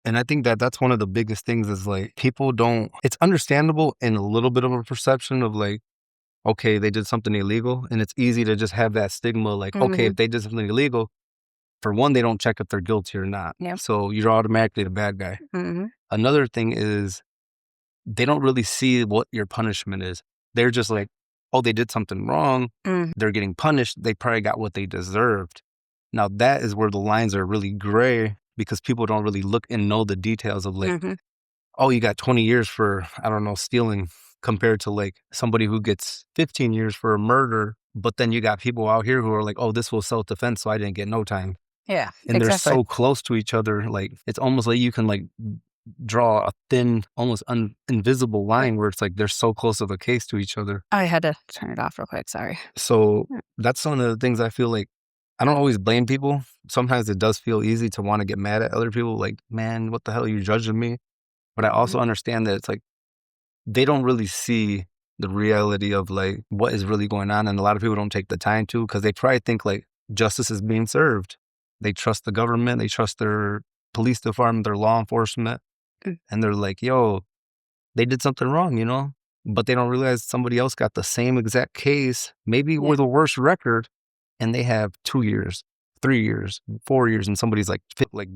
And I think that that's one of the biggest things is like people don't, it's understandable in a little bit of a perception of like, okay, they did something illegal. And it's easy to just have that stigma like, okay, if they did something illegal, for one, they don't check if they're guilty or not. Yep. So you're automatically the bad guy. Another thing is they don't really see what your punishment is. They're just like, oh, they did something wrong. They're getting punished. They probably got what they deserved. Now, that is where the lines are really gray because people don't really look and know the details of like, oh, you got 20 years for, I don't know, stealing compared to like somebody who gets 15 years for a murder. But then you got people out here who are like, oh, this was self-defense, so I didn't get no time. Yeah, and they're so close to each other. Like, it's almost like you can like draw a thin, almost invisible line where it's like they're so close of a case to each other. I had to turn it off real quick. Sorry. So that's one of the things I feel like I don't always blame people. Sometimes it does feel easy to want to get mad at other people. Like, man, what the hell are you judging me? But I also understand that it's like they don't really see the reality of like what is really going on. And a lot of people don't take the time to because they probably think like justice is being served. They trust the government. They trust their police department, their law enforcement. And they're like, yo, they did something wrong, you know? But they don't realize somebody else got the same exact case, maybe with a worse record, and they have 2 years, 3 years, 4 years, and somebody's like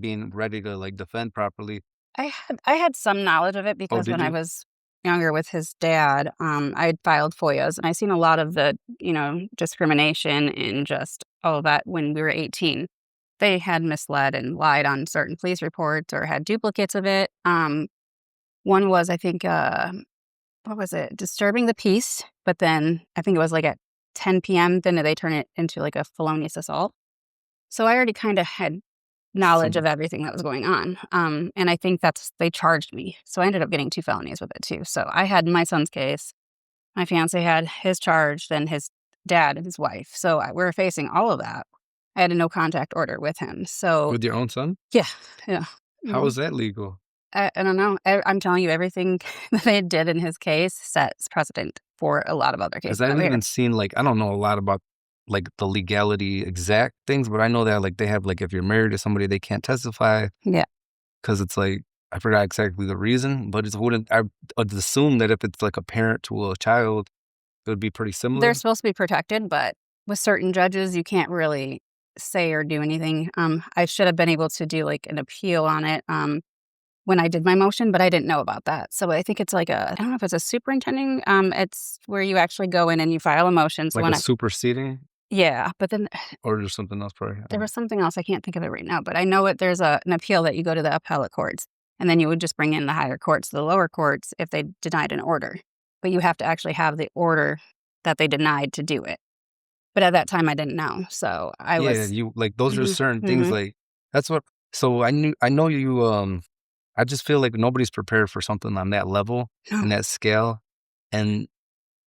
being ready to like defend properly. I had some knowledge of it because when I was younger with his dad, I had filed FOIAs and I seen a lot of the, discrimination and just all of that when we were 18. They had misled and lied on certain police reports or had duplicates of it. One was, I think, what was it? Disturbing the peace. But then I think it was like at 10 p.m. Then they turn it into like a felonious assault. So I already kind of had knowledge of everything that was going on. And I think they charged me. So I ended up getting 2 felonies with it too. So I had my son's case. My fiance had his charge, then his dad and his wife. So we were facing all of that. I had a no contact order with him. So with your own son? Yeah. How is that legal? I don't know. I'm telling you, everything that they did in his case sets precedent for a lot of other cases. Because I've even seen like, I don't know a lot about like the legality exact things, but I know that like they have like if you're married to somebody, they can't testify. Yeah. Because it's like, I forgot exactly the reason, but I would assume that if it's like a parent to a child, it would be pretty similar. They're supposed to be protected, but with certain judges, you can't really say or do anything. I should have been able to do like an appeal on it when I did my motion, but I didn't know about that. So I think it's like I don't know if it's a superintending. It's where you actually go in and you file a motion. So like superseding? Yeah, but then or there's something else probably. There was something else. I can't think of it right now, but I know there's an appeal that you go to the appellate courts, and then you would just bring in the higher courts, the lower courts, if they denied an order. But you have to actually have the order that they denied to do it. But at that time, I didn't know, so I was. Yeah, you like those are certain things like that's what. So I know you. I just feel like nobody's prepared for something on that level and that scale, and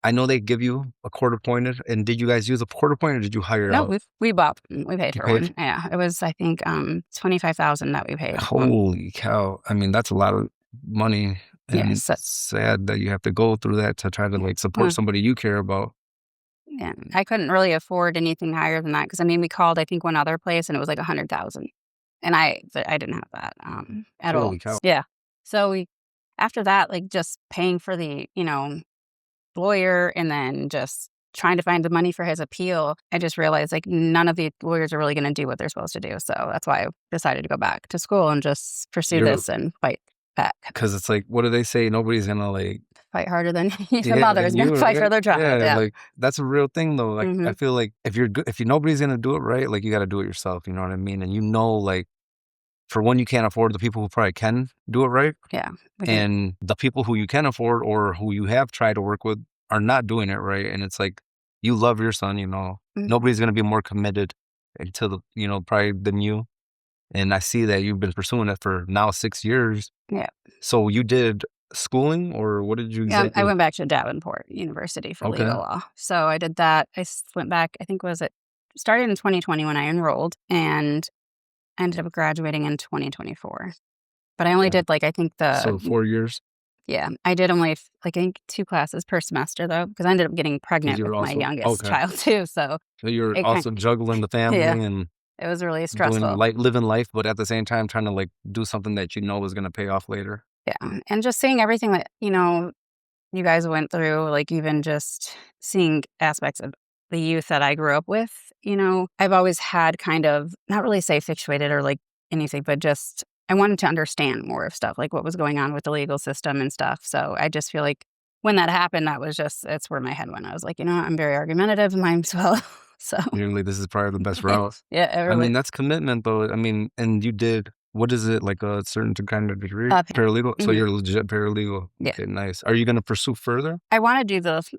I know they give you a court appointed. And did you guys use a court appointed or did you hire out? No, we paid for one. Yeah, it was I think $25,000 that we paid. Holy cow! I mean, that's a lot of money, and it's sad that you have to go through that to try to like support somebody you care about. Yeah, I couldn't really afford anything higher than that because I mean we called I think one other place and it was like $100,000, and I didn't have that at all. Holy cow! Yeah, so after that like just paying for the lawyer and then just trying to find the money for his appeal, I just realized like none of the lawyers are really going to do what they're supposed to do. So that's why I decided to go back to school and just pursue this and fight back. Because it's like, what do they say? Nobody's going to like fight harder than your mother is going to fight for their child. Yeah, like that's a real thing though. Like I feel like if nobody's going to do it right, like you got to do it yourself. You know what I mean? And like for one, you can't afford the people who probably can do it right. Yeah. And the people who you can afford or who you have tried to work with are not doing it right. And it's like, you love your son, nobody's going to be more committed to the, probably than you. And I see that you've been pursuing it for now 6 years. Yeah. So you did schooling or what did you exactly? I went back to Davenport University for legal law. So I did that. I went back, I think started in 2020 when I enrolled and ended up graduating in 2024. But I only did I think So 4 years? Yeah. I did only I think 2 classes per semester though, because I ended up getting pregnant with my youngest child too. So you're also juggling the family and It was really Doing stressful. living life, but at the same time trying to, like, do something that you know is gonna pay off later. Yeah, and just seeing everything that, you guys went through, like, even just seeing aspects of the youth that I grew up with, I've always had kind of not really say fixated or, like, anything, but just I wanted to understand more of stuff, like what was going on with the legal system and stuff, so I just feel like when that happened, that's where my head went. I was like, "You know what? I'm very argumentative, might as well." So, Usually, this is probably the best route. yeah, it I really mean, that's commitment, though. I mean, and you did what is it, like a certain kind of degree? up. Paralegal? So Mhm, you're a legit paralegal. yeah. Okay, nice. Are you gonna pursue further? I wanna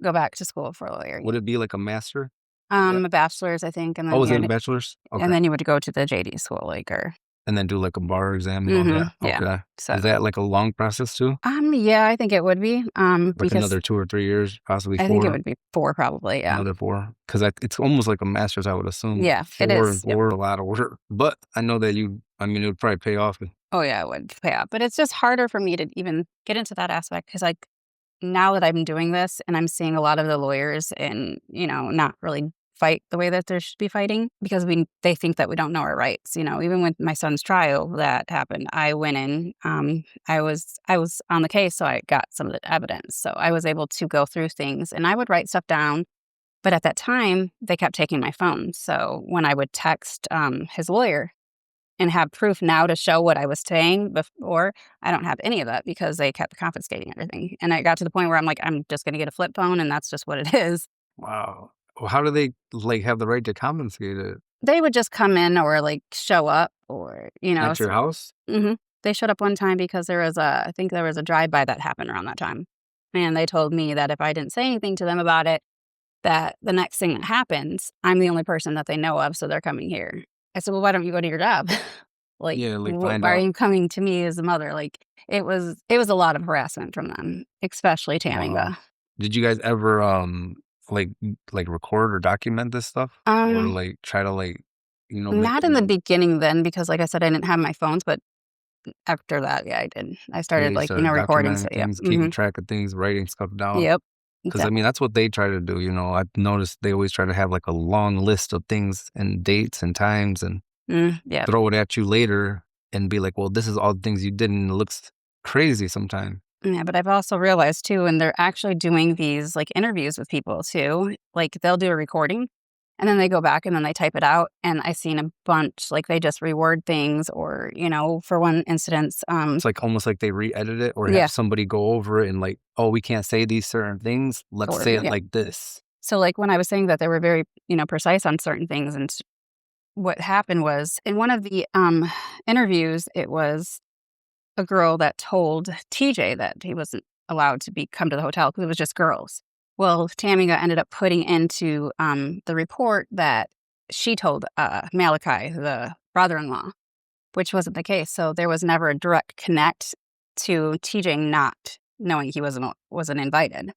go back to school for a lawyer, yeah. Would it be like a master? Yeah. A bachelor's, I think, Oh, is it a bachelor's? Okay. and then you would go to the JD school, And then do like a bar exam and all that? mhm, yeah. Okay. So, Is that like a long process too? yeah, I think it would be, Like because another 2 or 3 years, possibly I think it 4? would be 4 probably, yeah. Another 4? 'Cause it's almost like a master's, I would assume. Yeah, it 4 and is, yep. 4, a lot of work. But I know that I mean, it would probably pay off. Oh, yeah, it would pay off, but it's just harder for me to even get into that aspect because, like, now that I'm doing this and I'm seeing a lot of the lawyers and, not really fight the way that they should be fighting because they think that we don't know our rights, even with my son's trial that happened, I went in, I was on the case, so I got some of the evidence. So I was able to go through things and I would write stuff down, but at that time, they kept taking my phone. So when I would text his lawyer and have proof now to show what I was saying before, I don't have any of that because they kept confiscating everything. And I got to the point where I'm like, I'm just gonna get a flip phone and that's just what it is. Wow. Well, how do they, like, have the right to compensate it? They would just come in or, like, show up or, At your house? mhm. They showed up one time because I think there was a drive-by that happened around that time. And they told me that if I didn't say anything to them about it, that the next thing that happens, I'm the only person that they know of, so they're coming here. I said, "Well, why don't you go to your job?" Like, Yeah, like, "Wh find why are out. you coming to me as a mother?" Like, it was a lot of harassment from them, especially Wow. Tamminga. Did you guys ever, like, record or document this stuff? Or, Um, like, try to, like, make Not a in the note? beginning then because, like I said, I didn't have my phones, but after that, yeah, I did. I Yeah, started, you like, started recording, so documenting yeah. things, keeping Mhm. track of things, writing stuff down. Yep. 'Cause, I Exactly. mean, that's what they try to do, I've noticed they always try to have, like, a long list of things and dates and times and Yep. throw it at you later and be like, "Well, this is all the things you did," and it looks crazy sometimes. Yeah, but I've also realized too, and they're actually doing these, like, interviews with people too, like, they'll do a recording, and then they go back and then they type it out, and I've seen a bunch, like, they just reword things or, for one instance, It's, like, almost like they re-edit it or yeah, have somebody go over it and, like, "Oh, we can't say these certain things. Let's or say it yeah. like this." So, like, when I was saying that they were very, precise on certain things, and what happened was in one of the, interviews, it was a girl that told TJ that he wasn't allowed to come to the hotel because it was just girls. Well, Tamika ended up putting into, the report that she told, Malachi, the brother-in-law, which wasn't the case, so there was never a direct connect to TJ not knowing he wasn't invited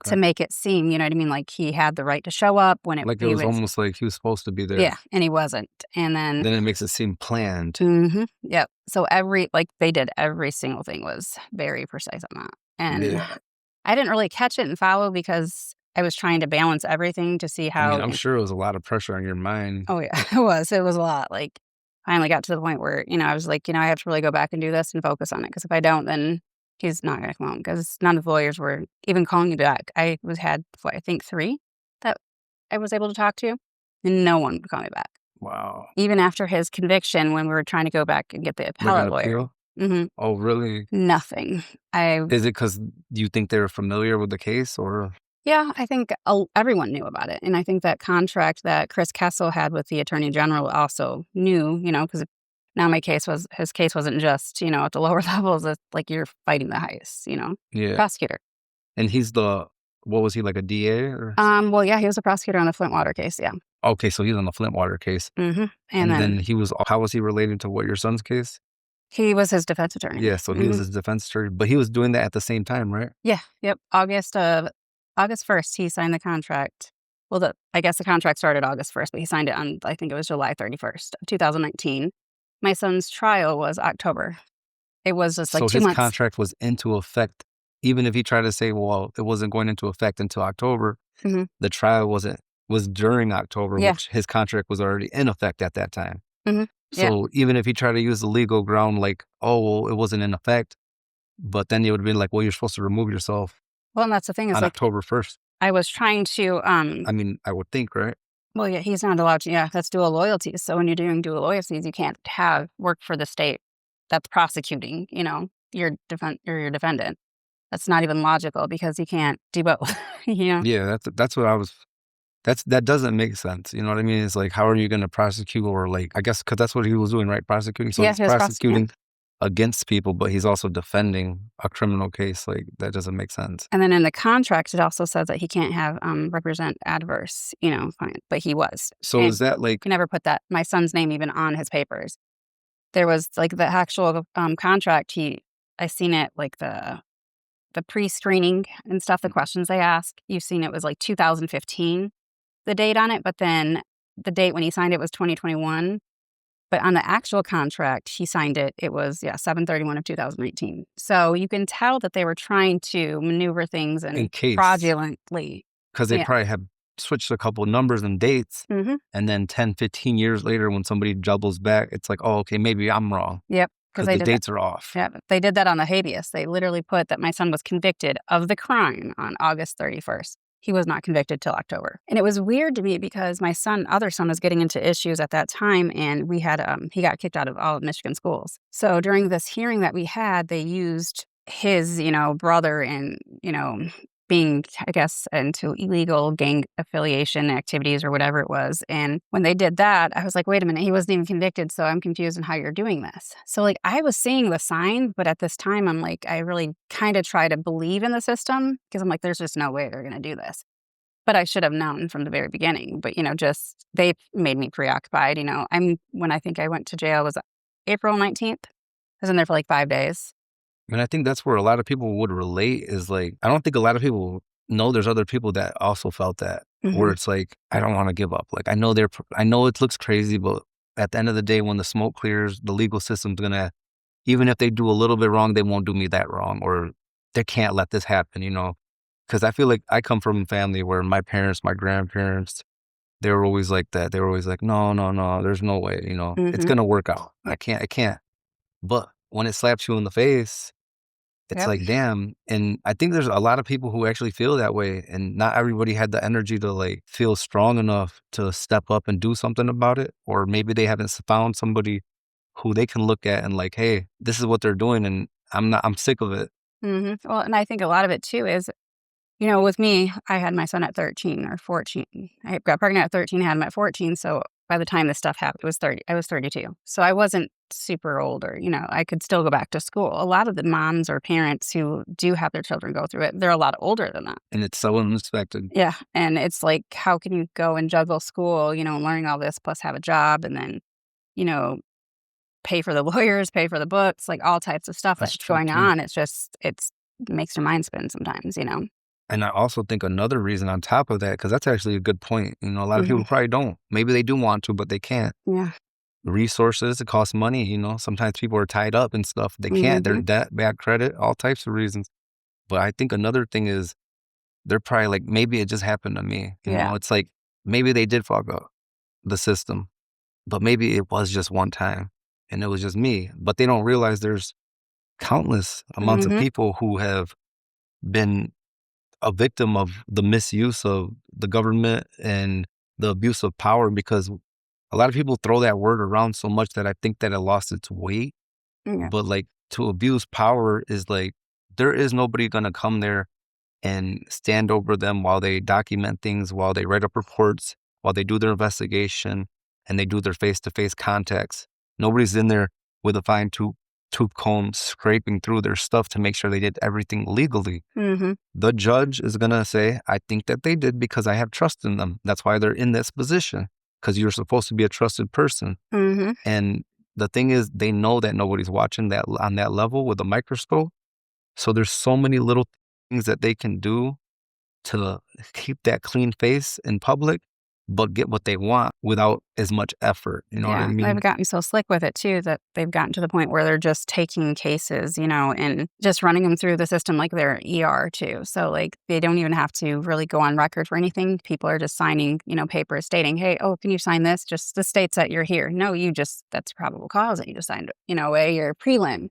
to Okay. make it seem, you know what I mean, like he had the right to show up when Like, it he was was almost like he was supposed to be there. yeah, and he wasn't, and then Then it makes it seem planned. yep. So they did every single thing was very precise on that, and Yeah. I didn't really catch it and follow because I was trying to balance everything to see I mean, how I'm sure it was a lot of pressure on your mind. oh, yeah, it was a lot, like, finally got to the point where, I was like, I have to really go back and do this and focus on it because if I don't, then he's not gonna come home because none of the lawyers were even calling me back. Had, what, I think 3 that I was able to talk to, and no one would call me back. Wow. Even after his conviction when we were trying to go back and get the Like an appellate lawyer. appeal? Mhm. Oh, really? Nothing. I Is it 'cause you think they were familiar with the case or Yeah, I think everyone knew about it, and I think that contract that Chris Kessel had with the attorney general also knew, because now his case wasn't just, at the lower levels, it's like you're fighting the highest, yeah. prosecutor. And he's what was he, like a DA or Well, yeah, he was a prosecutor on the Flint water case, yeah. okay, so he's on the Flint water case. And And then then how was he related to what, your son's case? he was his defense attorney. Yeah, so he was his defense attorney, but he was doing that at the same time, right? Yeah, yep, August 1st, he signed the contract. Well, I guess the contract started August 1st, but he signed it on, I think it was July 31st of 2019. My son's trial was October. It was just, like, So 2 his months. contract was into effect even if he tried to say, well, it wasn't going into effect until October, Mhm. the trial wasn't was during October, Yeah. which his contract was already in effect at that time. Yeah. So even if he tried to use the legal ground, like, oh, well, it wasn't in effect, but then it would have been like, well, you're supposed to remove yourself Well, and that's the thing is, on like, October 1st. I was trying to, I mean, I would think, right? well, yeah, he's not allowed to, yeah, that's dual loyalties. So when you're doing dual loyalties, you can't have work for the state that's prosecuting, your defendant. That's not even logical because you can't do both, you know? Yeah, that's what I was. That doesn't make sense. You know what I mean? It's like, how are you going to prosecute, or like, I guess because that's what he was doing, right? Prosecuting. So Yeah, he's he was prosecuting. prosecuting against people, but he's also defending a criminal case. Like, that doesn't make sense. And then in the contract, it also says that he can't have represent adverse, client, but he was. So And is that like, he never put that my son's name even on his papers. There was like the actual contract. I seen it like the pre-screening and stuff. The questions they ask, you've seen it was like 2015, the date on it, but then the date when he signed it was 2021. But on the actual contract, he signed it. It was 7/31 of 2019. So you can tell that they were trying to maneuver things in and case, fraudulently. because they Yeah. probably have switched a couple numbers and dates, Mm-hmm. and then 10, 15 years later, when somebody doubles back, it's like, oh, okay, maybe I'm wrong Yep. Because because they the did that. dates are off. Yeah, they did that on the habeas. They literally put that my son was convicted of the crime on August 31st. He was not convicted till October. And it was weird to me because my other son was getting into issues at that time, and we had he got kicked out of all of Michigan schools. So during this hearing that we had, they used his, brother and, being, I guess, into illegal gang affiliation activities or whatever it was. And when they did that, I was like, wait a minute, he wasn't even convicted. So I'm confused on how you're doing this. So like I was seeing the signs, but at this time, I'm like, I really kind of try to believe in the system because I'm like, there's just no way they're going to do this. But I should have known from the very beginning. But, just they made me preoccupied. When I think I went to jail was April 19th. I was in there for like 5 days. And I think that's where a lot of people would relate is like, I don't think a lot of people know there's other people that also felt that, where it's like, I don't want to give up. Like, I know it looks crazy, but at the end of the day, when the smoke clears, the legal system's going to, even if they do a little bit wrong, they won't do me that wrong, or they can't let this happen, Because I feel like I come from a family where my parents, my grandparents, they were always like that. They were always like, no, no, no, there's no way, it's going to work out. I can't. But when it slaps you in the face, it's Yep. like, damn. And I think there's a lot of people who actually feel that way. And not everybody had the energy to like feel strong enough to step up and do something about it. Or maybe they haven't found somebody who they can look at and like, hey, this is what they're doing. And I'm sick of it. Well, and I think a lot of it too is, with me, I had my son at 13 or 14. I got pregnant at 13, had him at 14. So by the time this stuff happened, I was 32. So I wasn't super old or, I could still go back to school. A lot of the moms or parents who do have their children go through it, they're a lot older than that. And it's so unexpected. Yeah. And it's like, how can you go and juggle school, learning all this plus have a job and then, pay for the lawyers, pay for the books, like all types of stuff that's going on. It's just, it makes your mind spin sometimes, And I also think another reason on top of that, because that's actually a good point. A lot of people probably don't. Maybe they do want to, but they can't. Yeah. Resources, it costs money. Sometimes people are tied up and stuff. They can't. They're in debt, bad credit, all types of reasons. But I think another thing is they're probably like, maybe it just happened to me. It's like maybe they did fuck up the system, but maybe it was just one time and it was just me. But they don't realize there's countless amounts of people who have been a victim of the misuse of the government and the abuse of power, because a lot of people throw that word around so much that I think that it lost its weight. Yeah. But like, to abuse power is like, there is nobody going to come there and stand over them while they document things, while they write up reports, while they do their investigation and they do their face-to-face contacts. Nobody's in there with a fine-tooth comb scraping through their stuff to make sure they did everything legally. The judge is going to say, I think that they did because I have trust in them. That's why they're in this position, because you're supposed to be a trusted person. And the thing is, they know that nobody's watching that on that level with a microscope. So there's so many little things that they can do to keep that clean face in public but get what they want without as much effort. You know what I Yeah, mean? they've gotten so slick with it too that they've gotten to the point where they're just taking cases, and just running them through the system like they're ER too. So like they don't even have to really go on record for anything. People are just signing, papers stating, "Hey, oh, can you sign this? Just the states that you're here." No, that's probable cause that you just signed, a your prelim,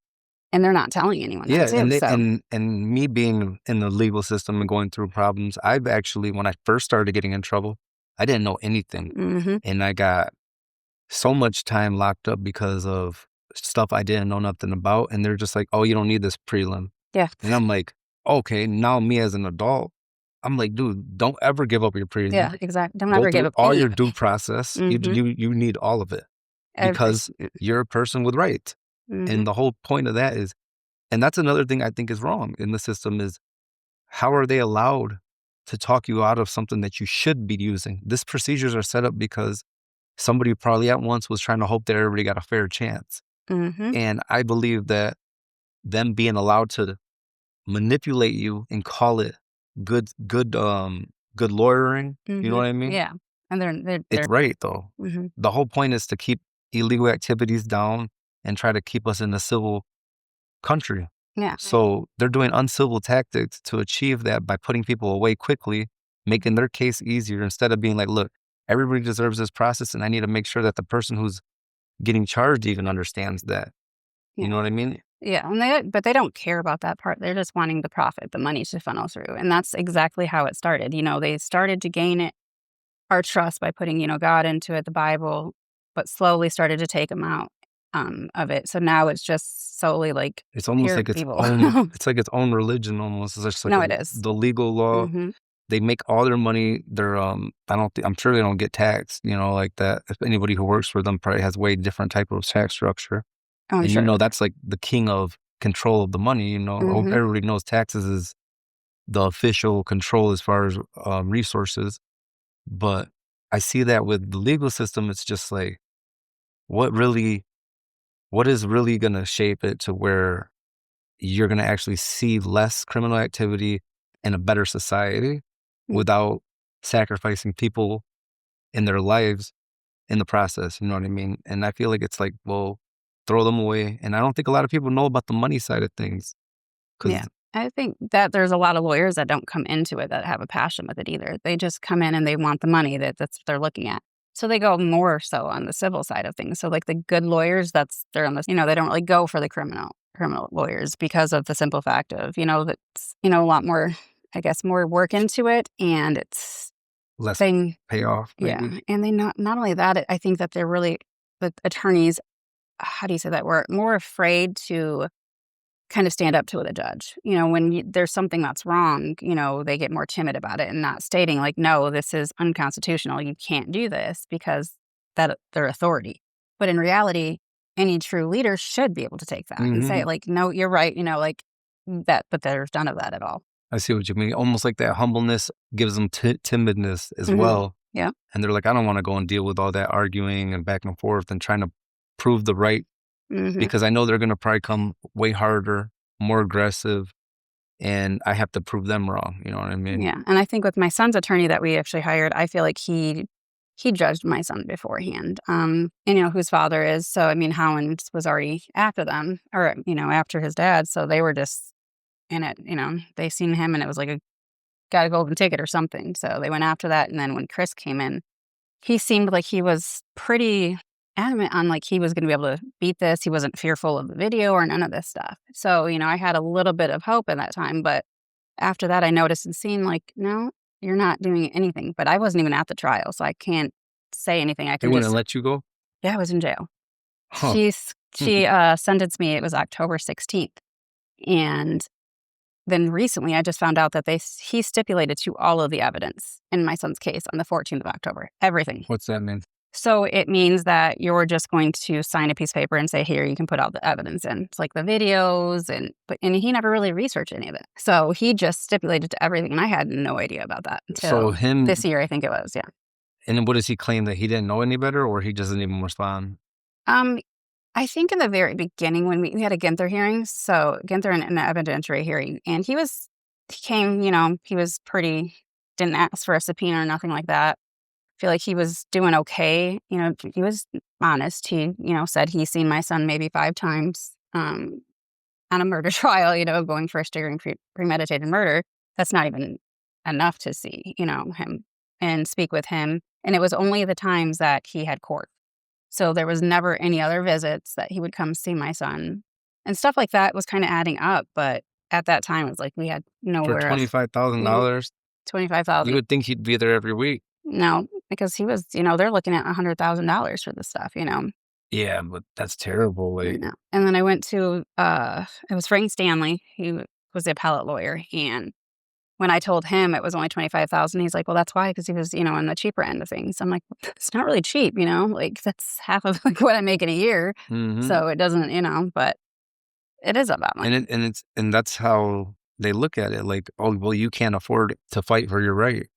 and they're not telling anyone that Yeah, too. and they, So, and me being in the legal system and going through problems, I've actually, when I first started getting in trouble, I didn't know anything, hmm and I got so much time locked up because of stuff I didn't know nothing about, and they're just like, "Oh, you don't need this prelim." yeah, And I'm like, "Okay." Now me as an adult, I'm like, "Dude, don't ever give up your prelim. yeah, exactly. Don't Go ever give through up all any your of it. due process. hmm You need all of it Every. because you're a person with rights." Mm-hmm. And the whole point of that is, and that's another thing I think is wrong in the system is, how are they allowed to talk you out of something that you should be using? These procedures are set up because somebody probably at once was trying to hope that everybody got a fair chance. Mm-hmm. And I believe that them being allowed to manipulate you and call it good, good lawyering, you know Mm-hmm. what I mean? Yeah, and they're. It's right though. Mm-hmm. The whole point is to keep illegal activities down and try to keep us in a civil country. Yeah. So they're doing uncivil tactics to achieve that by putting people away quickly, making their case easier instead of being like, look, everybody deserves this process, and I need to make sure that the person who's getting charged even understands that. You Yeah. know what I mean? Yeah, and they don't care about that part. They're just wanting the profit, the money to funnel through, and that's exactly how it started. They started to gain our trust by putting, God into it, the Bible, but slowly started to take them out of it. So now it's just solely like It's almost pure like its evil. own. It's like its own religion. Almost. It's just like No, it is. the legal law. Mhm. They make all their money. They're I don't. I'm sure they don't get taxed. Like that. If anybody who works for them probably has way different type of tax structure. Oh, I'm And sure. that's like the king of control of the money. Mhm. Everybody knows taxes is the official control as far as resources. But I see that with the legal system, it's just like, what really, what is really going to shape it to where you're going to actually see less criminal activity and a better society Mm, without sacrificing people in their lives in the process. You know what I mean? And I feel like it's like, well, throw them away. And I don't think a lot of people know about the money side of things yeah. because I think that there's a lot of lawyers that don't come into it that have a passion with it either. They just come in and they want the money, that's what they're looking at. So they go more so on the civil side of things. So like the good lawyers, they're on this, they don't really go for the criminal lawyers because of the simple fact of, that's, a lot more, I guess, more work into it, and it's less thing. payoff, Yeah, maybe. and they not only that, I think that they're really the attorneys, how do you say that word? More afraid to kind of stand up to the judge. When there's something that's wrong, they get more timid about it and not stating like, no, this is unconstitutional. You can't do this because that their authority. But in reality, any true leader should be able to take that and say Hmm. like, no, you're right. Like that, but there's none of that at all. I see what you mean. Almost like that humbleness gives them timidness as Hmm. well. Yeah. And they're like, I don't want to go and deal with all that arguing and back and forth and trying to prove the right Hmm. because I know they're going to probably come way harder, more aggressive, and I have to prove them wrong. You know what I mean? Yeah. And I think with my son's attorney that we actually hired, I feel like he judged my son beforehand. And whose father is. So I mean, Howland was already after them, or after his dad. So they were just in it. They seen him, and it was like a got a golden ticket or something. So they went after that. And then when Chris came in, he seemed like he was pretty adamant on like he was going to be able to beat this. He wasn't fearful of the video or none of this stuff. So I had a little bit of hope in that time, but after that, I noticed and seen like, no, you're not doing anything. But I wasn't even at the trial, so I can't say anything. I They can wouldn't just, let you go? yeah, I was in jail. Huh. She sentenced me. It was October 16th, and then recently, I just found out that he stipulated to all of the evidence in my son's case on the 14th of October, everything. What's that mean? So it means that you're just going to sign a piece of paper and say, here, you can put all the evidence in. It's like the videos, and he never really researched any of it. So he just stipulated to everything, and I had no idea about that So until him, this year, I think it was, yeah. and then what does he claim, that he didn't know any better or he just didn't even respond? Um, I think in the very beginning when we had a Ginther hearing, so Ginther in an evidentiary hearing, and he came, he was pretty, didn't ask for a subpoena or nothing like that. feel like he was doing okay. He was honest. He, said he's seen my son maybe 5 times, on a murder trial, going first degree premeditated murder. That's not even enough to see, him and speak with him. And it was only the times that he had court. So there was never any other visits that he would come see my son. And stuff like that was kind of adding up. But at that time, it was like we had For nowhere else. $25,000, you 25,000. would think he'd be there every week. No, because he was, they're looking at $100,000 for this stuff. Yeah, but that's terrible. Like, And then I went to, it was Frank Stanley. He was the appellate lawyer. And when I told him it was only 25,000, he's like, well, that's why, because he was, on the cheaper end of things. I'm like, it's not really cheap, like that's half of like what I make in a year. So it doesn't, but it is about money. And that's how they look at it. Like, oh, well, you can't afford to fight for your right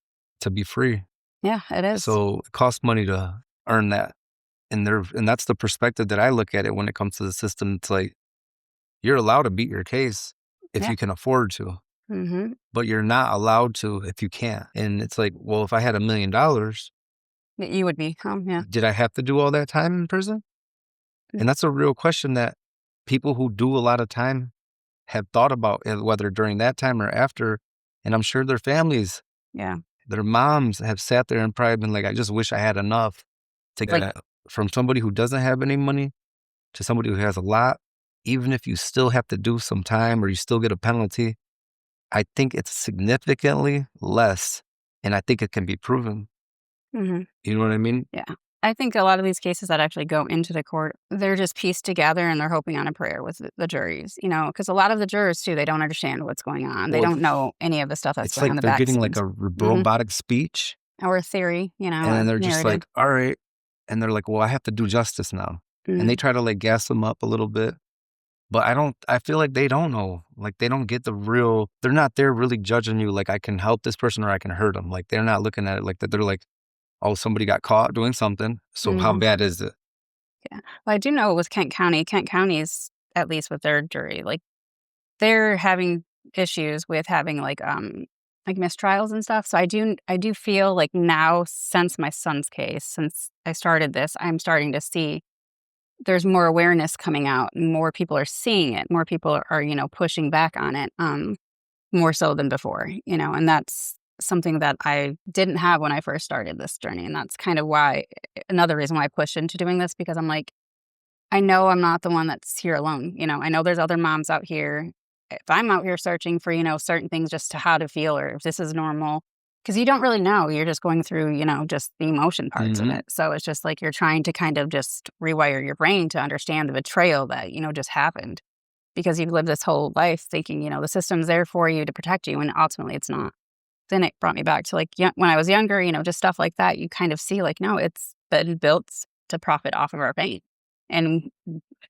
to be free. Yeah, it is. So it costs money to earn that. And that's the perspective that I look at it when it comes to the system. It's like, you're allowed to beat your case if you can afford to, but you're not allowed to if you can't. And it's like, well, if I had $1 million, you would be, yeah. Did I have to do all that time in prison? And that's a real question that people who do a lot of time have thought about, whether during that time or after. And I'm sure their families, their moms have sat there and probably been like, I just wish I had enough to get from somebody who doesn't have any money to somebody who has a lot. Even if you still have to do some time or you still get a penalty, I think it's significantly less, and I think it can be proven. You know what I mean? Yeah. I think a lot of these cases that actually go into the court, they're just pieced together and they're hoping on a prayer with the juries, because a lot of the jurors, too, they don't understand what's going on. They don't know any of the stuff that's going on in the back. It's like they're getting like a robotic speech. Or a theory, And then they're just like, all right. And they're like, well, I have to do justice now. And they try to like gas them up a little bit. But I feel like they don't know. Like they don't get they're not there really judging you like I can help this person or I can hurt them. Like they're not looking at it like that. They're like, oh, somebody got caught doing something. So how bad is it? Yeah. Well, I do know with Kent County is, at least with their jury, like they're having issues with having like mistrials and stuff. So I do feel like now, since my son's case, since I started this, I'm starting to see there's more awareness coming out. More people are seeing it. More people are, pushing back on it, more so than before, and that's something that I didn't have when I first started this journey. And that's kind of another reason why I pushed into doing this, because I'm like, I know I'm not the one that's here alone. I know there's other moms out here. If I'm out here searching for, certain things just to how to feel or if this is normal, because you don't really know. You're just going through, just the emotion parts of it. So it's just like you're trying to kind of just rewire your brain to understand the betrayal that, just happened, because you've lived this whole life thinking, the system's there for you to protect you, and ultimately it's not. Then it brought me back to like when I was younger, just stuff like that. You kind of see like, no, it's been built to profit off of our pain. And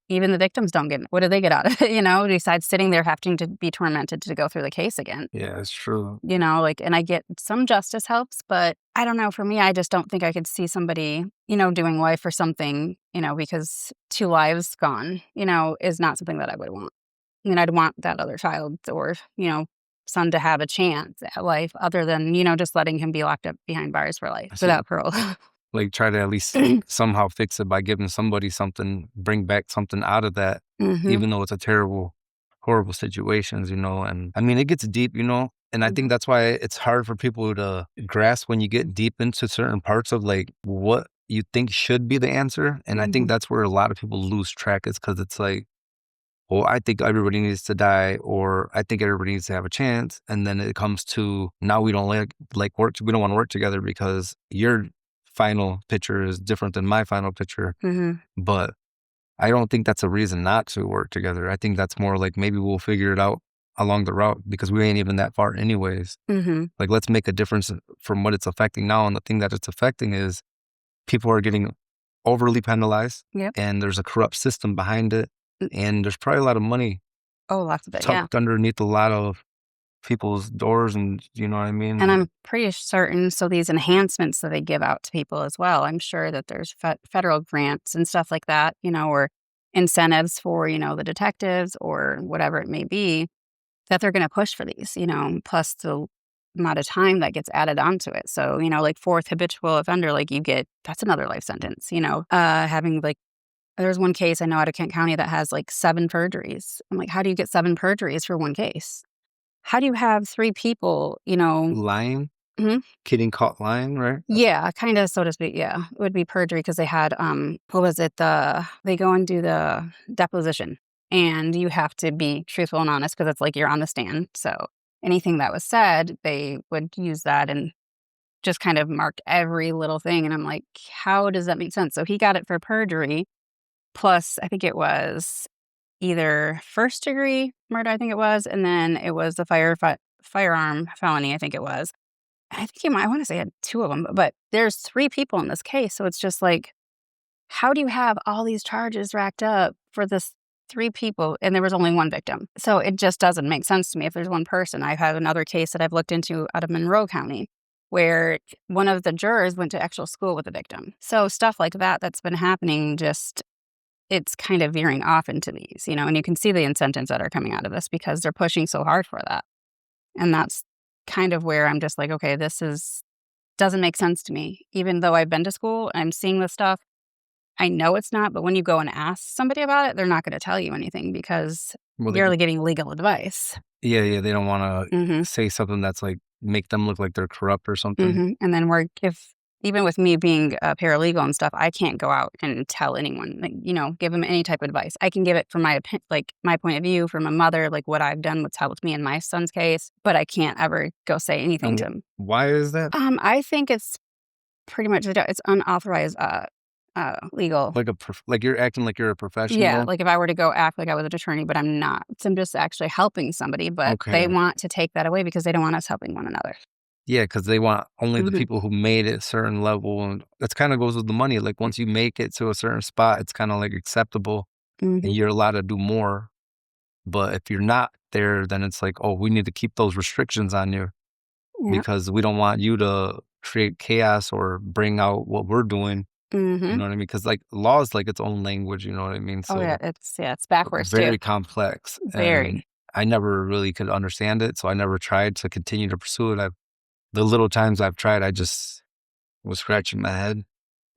even the victims don't get, what do they get out of it, besides sitting there having to be tormented to go through the case again. Yeah, it's true. And I get some justice helps, but I don't know, for me, I just don't think I could see somebody, doing life or something, because 2 lives gone, is not something that I would want. I'd want that other child or, son to have a chance at life other than, just letting him be locked up behind bars for life without parole. Like try to at least somehow fix it by giving somebody something, bring back something out of that, even though it's a terrible, horrible situations, and I mean, it gets deep, and I think that's why it's hard for people to grasp when you get deep into certain parts of like what you think should be the answer. And I think that's where a lot of people lose track, is because it's like, well, I think everybody needs to die, or I think everybody needs to have a chance. And then it comes to, now we don't like work. We don't want to work together because your final picture is different than my final picture. But I don't think that's a reason not to work together. I think that's more like maybe we'll figure it out along the route, because we ain't even that far anyways. Like, let's make a difference from what it's affecting now. And the thing that it's affecting is people are getting overly penalized, and there's a corrupt system behind it. And there's probably a lot of money lots of it, tucked underneath a lot of people's doors, and you know what I mean? And I'm pretty certain, so these enhancements that they give out to people as well, I'm sure that there's federal grants and stuff like that, or incentives for, the detectives or whatever it may be, that they're going to push for these, plus amount of time that gets added onto it. So, like fourth habitual offender, like that's another life sentence, having like, there's one case I know out of Kent County that has like 7 perjuries. I'm like, how do you get 7 perjuries for one case? How do you have 3 people, Lying? Mhm. Getting caught lying, right? Yeah, kinda, so to speak, yeah. It would be perjury because they had, what was it? They go and do the deposition, and you have to be truthful and honest because it's like you're on the stand, so anything that was said, they would use that and just kind of mark every little thing, and I'm like, "How does that make sense?" So he got it for perjury, plus I think it was either first degree murder, I think it was, and then it was the firearm felony, I think it was. I think I wanna say I had 2 of them, but there's 3 people in this case, so it's just like, how do you have all these charges racked up for this 3 people, and there was only 1 victim? So it just doesn't make sense to me if there's 1 person. I have another case that I've looked into out of Monroe County, where one of the jurors went to actual school with the victim. So stuff like that that's been happening, just it's kind of veering off into these, and you can see the incentives that are coming out of this because they're pushing so hard for that. And that's kind of where I'm just like, "Okay, doesn't make sense to me." Even though I've been to school, I'm seeing this stuff, I know it's not, but when you go and ask somebody about it, they're not gonna tell you anything because Well, you're getting legal advice. yeah, they don't wanna Mhm, say something that's, like, make them look like they're corrupt or something. mhm, and then if even with me being a paralegal and stuff, I can't go out and tell anyone, like, give them any type of advice. I can give it from my point of view from a mother, like, what I've done, what's helped me in my son's case, but I can't ever go say anything And to him. why is that? I think it's pretty much it's unauthorized, legal. Like you're acting like you're a Yeah, professional? like if I were to go act like I was an attorney, but I'm not. So I'm just actually helping somebody, but they Okay. want to take that away because they don't want us helping one another. Yeah, because they want only the Mhm, people who made it a certain level, and that's kinda goes with the money, like, once you make it to a certain spot, it's kinda, like, acceptable, and mhm, you're allowed to do more, but if you're not there, then it's like, "Oh, we need to keep those restrictions on you yeah, because we don't want you to create chaos or bring out what we're doing." You mhm. know what I mean? Because like, law is like its own language, you know what I mean? Oh, yeah, So, it's backwards too. very complex, and Very. I never really could understand it, so I never tried to continue to pursue it. The little times I've tried, I just was scratching my head.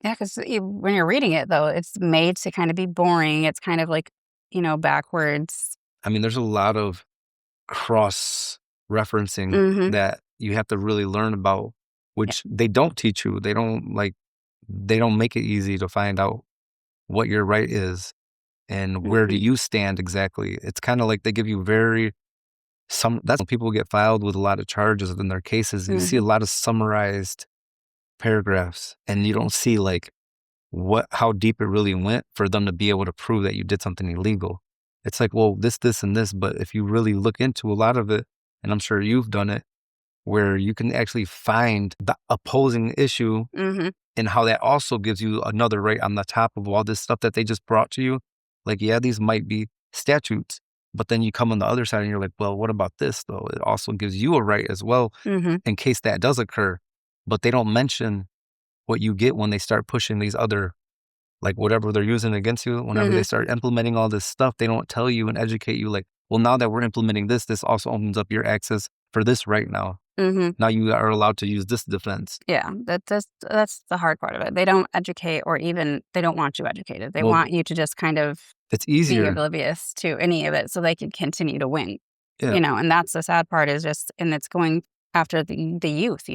Yeah, 'cause when you're reading it, though, it's made to kinda be boring. It's kind of like, backwards. I mean, there's a lot of cross referencing Mhm, that you have to really learn about, yeah, which they don't teach you. They don't make it easy to find out what your right is and where do mhm, you stand exactly. It's kind of like they give you very that's when people get filed with a lot of charges in their cases. You see a mhm, lot of summarized paragraphs and you don't see like how deep it really went for them to be able to prove that you did something illegal. It's like, well, this, and this, but if you really look into a lot of it, and I'm sure you've done it, where you can actually find the opposing issue mhm, and how that also gives you another right on the top of all this stuff that they just brought to you. Like, yeah, these might be statutes, but then you come on the other side and you're like, well, what about this though? It also gives you a right as well mhm, in case that does occur. But they don't mention what you get when they start pushing these other, like whatever they're using against you. Whenever they mhm, start implementing all this stuff, they don't tell you and educate you like, well, now that we're implementing this also opens up your access for this right now. mhm. Now you are allowed to use this defense. Yeah, that's the hard part of it. They don't educate or even they don't want you educated. They Well, want you to just kind of it's be easier. oblivious to any of it so they can continue to win, Yeah. and that's the sad part is just and it's going after the youth,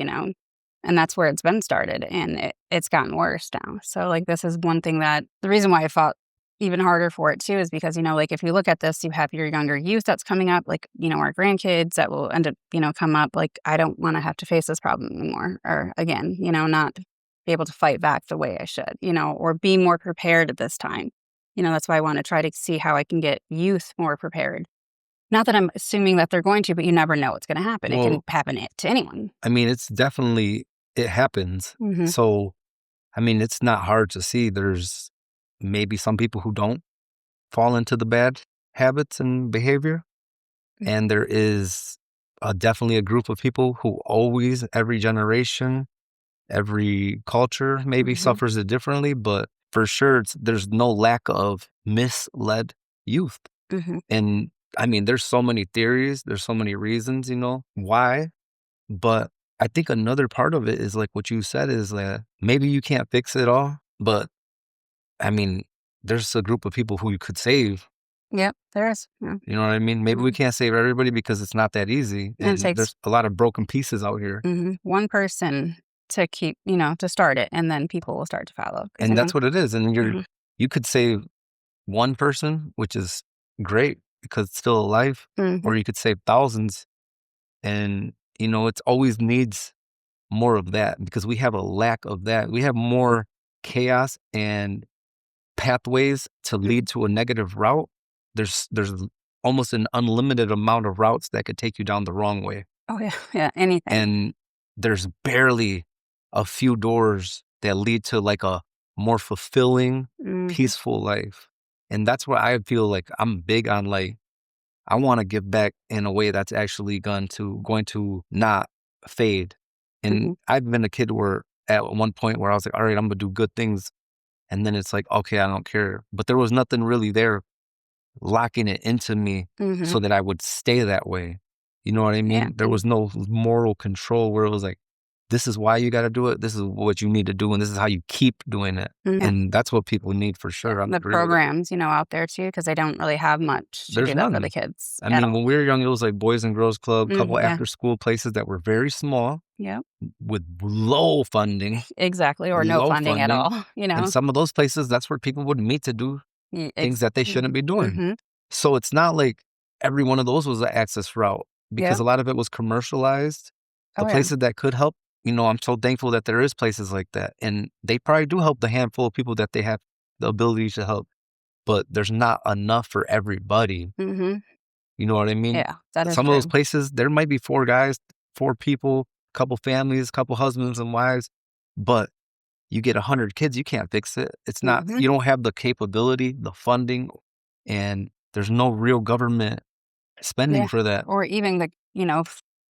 and that's where it's been started, and it's gotten worse now. So, like, this is one thing that the reason why I fought even harder for it too is because, like, if you look at this, you have your younger youth that's coming up, like, our grandkids that will end up, come up, like, I don't wanna have to face this problem anymore or again, not be able to fight back the way I should, or be more prepared at this time. That's why I wanna try to see how I can get youth more prepared. Not that I'm assuming that they're going to, but you never know what's gonna happen. It can Well, happen to anyone. I mean, it happens. Mhm, So, I mean, it's not hard to see. There's maybe some people who don't fall into the bad habits and behavior. mm, And there is definitely a group of people who always, every generation, every culture maybe mhm, suffers it differently, but for sure, there's no lack of misled youth. mhm, And I mean, there's so many theories, there's so many reasons, why. But I think another part of it is like what you said is that maybe you can't fix it all, but I mean, there's a group of people who you could save. Yep, there is. Yeah. You know what I mean? Maybe we Mhm. can't save everybody because it's not that easy, And it and takes there's a lot of broken pieces out here. one person to keep, to start it, and then people will start to follow. Because And that's what it is, and Mhm, you could save one person, which is great because it's still alive, mhm, or you could save thousands, and, it always needs more of that because we have a lack of that. We have more chaos and pathways to mhm. lead to a negative route. There's almost an unlimited amount of routes that could take you down the wrong way. Oh, yeah, yeah, anything. And there's barely a few doors that lead to like a more fulfilling, Mhm, peaceful life. And that's where I feel like I'm big on like, I want to give back in a way that's actually going to not fade. And mhm. I've been a kid where at one point where I was like, all right, I'm gonna do good things. And then it's like, okay, I don't care. But there was nothing really there locking it into me so Mhm. that I would stay that way. You know what I Yeah. mean? There was no moral control where it was like, this is why you got to do it. This is what you need to do. And this is how you keep doing it. Yeah. And that's what people need for Yeah. sure. I The agree with it. programs, out there too, because they don't really have much to There's do that for the none. kids I at mean, all. when we were young, it was like Boys and Girls Club, couple Yeah. after school places that were very small Yep. with low funding, Exactly, or no low funding at funding. all, And some of those places, that's where people would meet to do Y things ex that they shouldn't be doing. Mhm. So it's not like every one of those was an access route because Yeah. a lot of it was commercialized. The Oh, yeah. places that could help, I'm so thankful that there is places like that. And they probably do help the handful of people that they have the ability to help, but there's not enough for everybody. Mhm. You know what I mean? Yeah, that is Some of those true. places, there might be 4 guys, 4 people, couple families, couple husbands and wives, but you get 100 kids, you can't fix it. It's not Mhm. you don't have the capability, the funding, and there's no real government spending Yeah. for that. Or even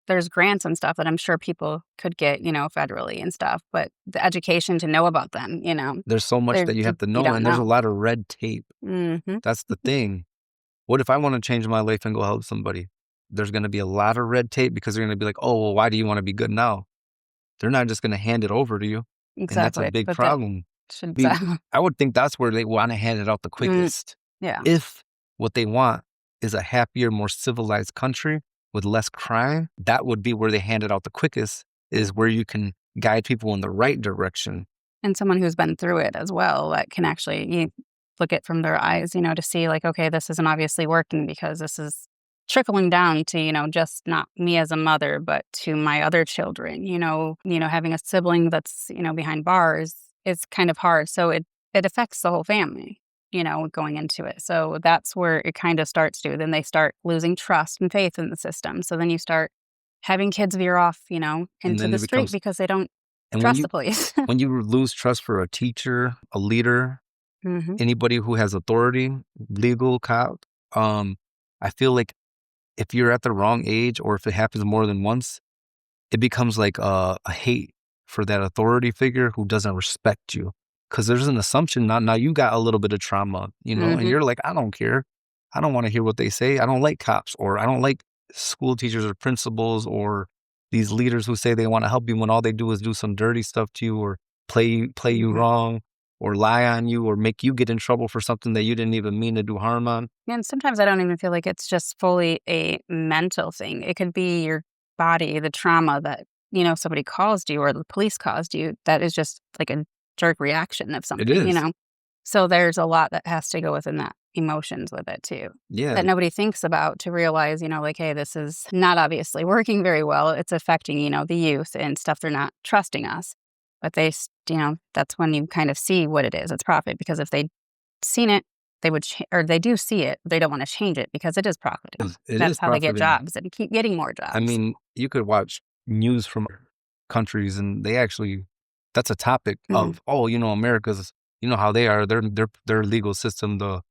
there's grants and stuff that I'm sure people could get, federally and stuff, but the education to know about them, There's so much there that you have to you know, don't and there's a know. lot of red tape. Mhm. That's the thing. What if I wanna change my life and go help somebody? There's gonna be a lot of red tape because they're gonna be like, "Oh, well, why do you wanna be good now?" They're not just gonna hand it over to you, and that's a Exactly, big but that problem. should Be I would think that's where they wanna hand it out the Mm, quickest. yeah. If what they want is a happier, more civilized country with less crime, that would be where they hand it out the quickest, is where you can guide people in the right direction. And someone who's been through it as well that can actually you look it from their eyes, to see like, okay, this isn't obviously working because this is trickling down to, just not me as a mother, but to my other children, having a sibling that's, behind bars is kind of hard. So it affects the whole family, going into it. So that's where it kind of starts to. Then they start losing trust and faith in the system. So then you start having kids veer off, And into then the it street becomes because they don't and trust the police. when you lose trust for a teacher, a leader, Mhm. anybody who has authority, legal cop, um, I feel like if you're at the wrong age or if it happens more than once, it becomes like a hate for that authority figure who doesn't respect you. Because there's an assumption now you got a little bit of trauma, and Mhm. you're like, I don't care. I don't want to hear what they say. I don't like cops or I don't like school teachers or principals or these leaders who say they want to help you when all they do is do some dirty stuff to you or play you Mhm. wrong or lie on you or make you get in trouble for something that you didn't even mean to do harm on. And sometimes I don't even feel like it's just fully a mental thing. It could be your body, the trauma that, somebody caused you or the police caused you that is just like a jerk reaction of It something, is. So there's a lot that has to go within that emotions with it too. Yeah. That nobody thinks about to realize, like, hey, this is not obviously working very well. It's affecting, the youth and stuff. They're not trusting us. But that's when you kind of see what it is. It's profit because if they'd seen it, they would, or they do see it. They don't want to change it because it is profiting. It That's is how they get profiting. jobs and keep getting more I jobs. mean, you could watch news from countries and they actually that's a topic Mhm. of, oh, America's, how they are, their legal system, the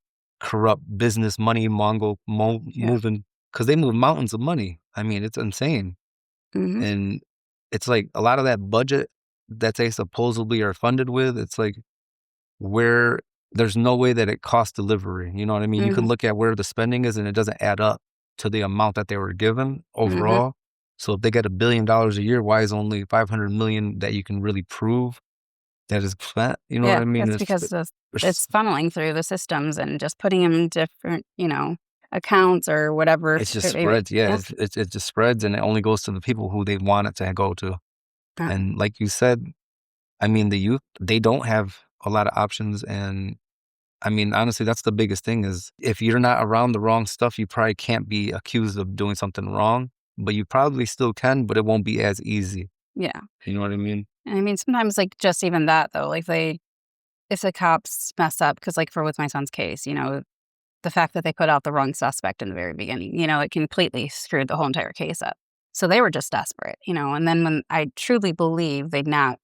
corrupt business money Yeah. moving because they move mountains of money. I mean, it's insane. Mhm. And it's like a lot of that budget that they supposedly are funded with, it's like where there's no way that it costs delivery. You know what I mean? You can Mhm. look at where the spending is and it doesn't add up to the amount that they were given Mhm. overall. So if they get $1 billion a year, why is only 500 million that you can really prove that is spent? You know what Yeah, I mean? it's because It's it's funneling through the systems and just putting them in different, accounts or whatever. it just spreads. Yeah, Yeah. it just spreads, and it only goes to the people who they want it to go to. Um, And like you said, I mean, the youth, they don't have a lot of options. And I mean, honestly, that's the biggest thing is if you're not around the wrong stuff, you probably can't be accused of doing something wrong, but you probably still can, but it won't be as easy. yeah. You know what I mean? And I mean, sometimes, like, just even that, though, like, if the cops mess up, because, like, for with my son's case, the fact that they put out the wrong suspect in the very beginning, it completely screwed the whole entire case up. So they were just desperate, and then when I truly believe they know,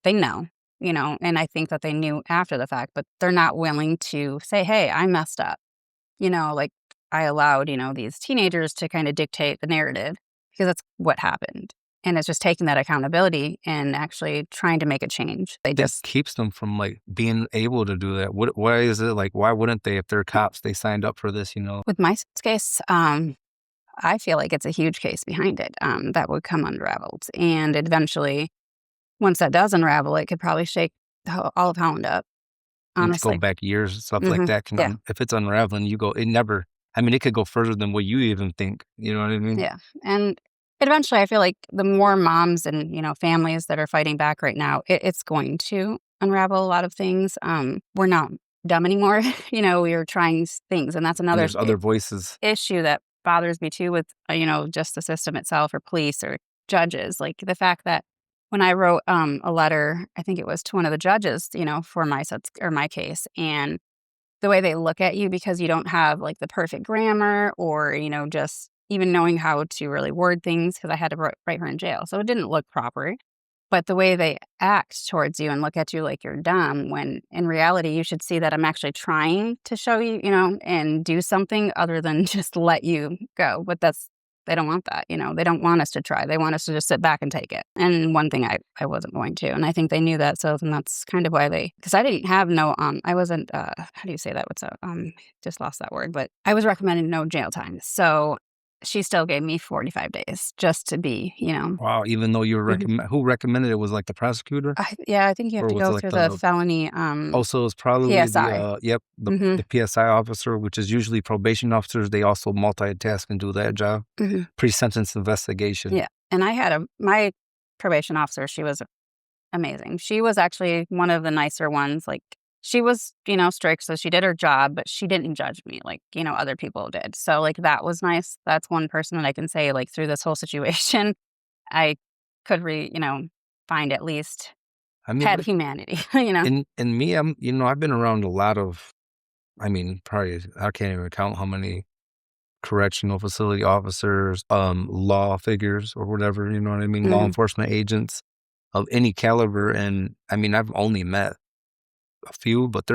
and I think that they knew after the fact, but they're not willing to say, "Hey, I messed up." Like, I allowed, these teenagers to kind of dictate the narrative because that's what happened. And it's just taking that accountability and actually trying to make a change. They That just keeps them from like being able to do that. Why is it like, why wouldn't they, if they're cops, they signed up for this, you know? with my son's case, I feel like it's a huge case behind it, that would come unraveled. And eventually, once that does unravel, it could probably shake all of Holland up, And to go honestly. back years, stuff like Hmm. that can, Yeah. if it's unraveling, it never, I mean, it could go further than what you even think. You know what I mean? Yeah. And eventually, I feel like the more moms and, families that are fighting back right now, it's going to unravel a lot of things. We're not dumb anymore. We are trying things. And that's And another there's other voices. issue that bothers me too with, just the system itself or police or judges. Like the fact that when I wrote a letter, I think it was to one of the judges, for my case, and the way they look at you because you don't have, like, the perfect grammar or, just even knowing how to really word things because I had to write her in jail, so it didn't look proper. But the way they act towards you and look at you like you're dumb when in reality, you should see that I'm actually trying to show you, and do something other than just let you go. But they don't want that, they don't want us to try. They want us to just sit back and take it. And one thing I wasn't going to. And I think they knew that. So then that's kind of why because I didn't have no, I wasn't, how do you say that? What's a, just lost that word, but I was recommended no jail time. So she still gave me 45 days just to be, Wow. Even though you were Mhm. who recommended it, was like the prosecutor, Yeah, I think you have or to was it go like through the the, felony, also it's probably the, PSI. yep, Mhm, the PSI officer, which is usually probation officers. They also multitask and do that job. mhm. Pre-sentence investigation. Yeah, and I had my probation officer, she was amazing. She was actually one of the nicer ones, like, she was, strict, so she did her job, but she didn't judge me like, other people did. So, like, that was nice. That's one person that I can say, like, through this whole situation, I could find at least I mean, had but humanity, in me, I've been around a lot of, I mean, probably I can't even count how many correctional facility officers, law figures or whatever, you know what I mean? Law Mhm, enforcement agents of any caliber. And I mean, I've only met a few, but